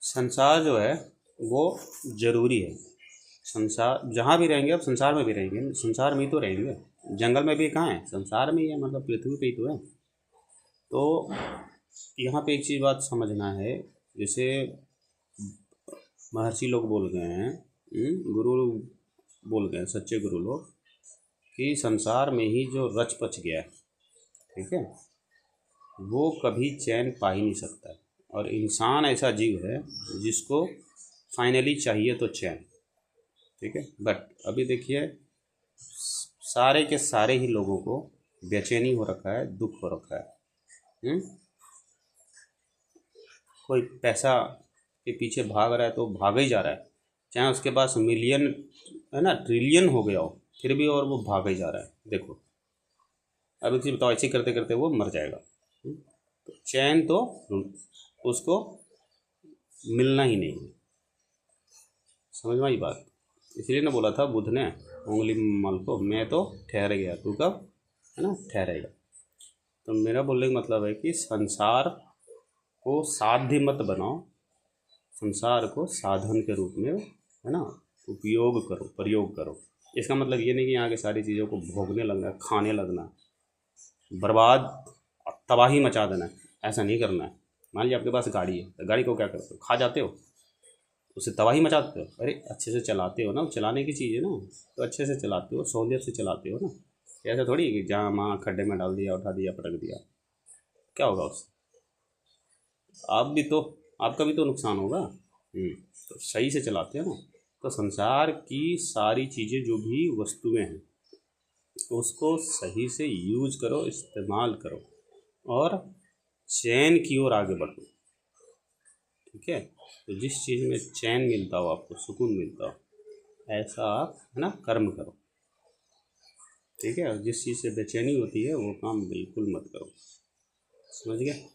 संसार जो है वो ज़रूरी है। संसार जहाँ भी रहेंगे, अब संसार में भी रहेंगे, संसार में ही तो रहेंगे। जंगल में भी कहाँ है, संसार में ही है, मतलब पृथ्वी पे ही तो है। तो यहाँ पे एक चीज़ बात समझना है, जैसे महर्षि लोग बोल गए हैं, गुरु बोल गए हैं, सच्चे गुरु लोग, कि संसार में ही जो रच पच गया है, ठीक है, वो कभी चैन पा ही नहीं सकता है। और इंसान ऐसा जीव है जिसको फाइनली चाहिए तो चैन, ठीक है। बट अभी देखिए, सारे के सारे ही लोगों को बेचैनी हो रखा है, दुख हो रखा है। कोई पैसा के पीछे भाग रहा है तो भागा ही जा रहा है, चाहे उसके पास मिलियन है ना, ट्रिलियन हो गया हो, फिर भी और वो भागा ही जा रहा है। देखो, अब एक चीज़ बताओ, ऐसे करते करते वो मर जाएगा। तो चैन तो उसको मिलना ही नहीं है। समझ में आई बात? इसलिए ना बोला था बुद्ध ने उंगली मल को, मैं तो ठहर गया, तू कब है ना ठहरेगा। तो मेरा बोलने का मतलब है कि संसार को साध्य मत बनाओ, संसार को साधन के रूप में है ना उपयोग करो, प्रयोग करो। इसका मतलब ये नहीं कि यहाँ की सारी चीज़ों को भोगने लगना, खाने लगना, बर्बाद तबाही मचा देना है, ऐसा नहीं करना है। मान लीजिए आपके पास गाड़ी है, तो गाड़ी को क्या करते हो, खा जाते हो, उसे तबाही मचा देते हो। अरे अच्छे से चलाते हो ना, चलाने की चीज़ है ना, तो अच्छे से चलाते हो, सहूलियत से चलाते हो ना। ऐसा थोड़ी है कि जहाँ वहाँ खड्डे में डाल दिया, उठा दिया, पटक दिया, क्या होगा उससे? आप भी तो, आपका भी तो नुकसान होगा। तो सही से चलाते हो ना। तो संसार की सारी चीज़ें जो भी वस्तुएं हैं, उसको सही से यूज करो, इस्तेमाल करो, और चैन की ओर आगे बढ़ो, ठीक है। तो जिस चीज़ में चैन मिलता हो, आपको सुकून मिलता हो, ऐसा आप है ना कर्म करो, ठीक है। और जिस चीज़ से बेचैनी होती है वो काम बिल्कुल मत करो। समझ गए?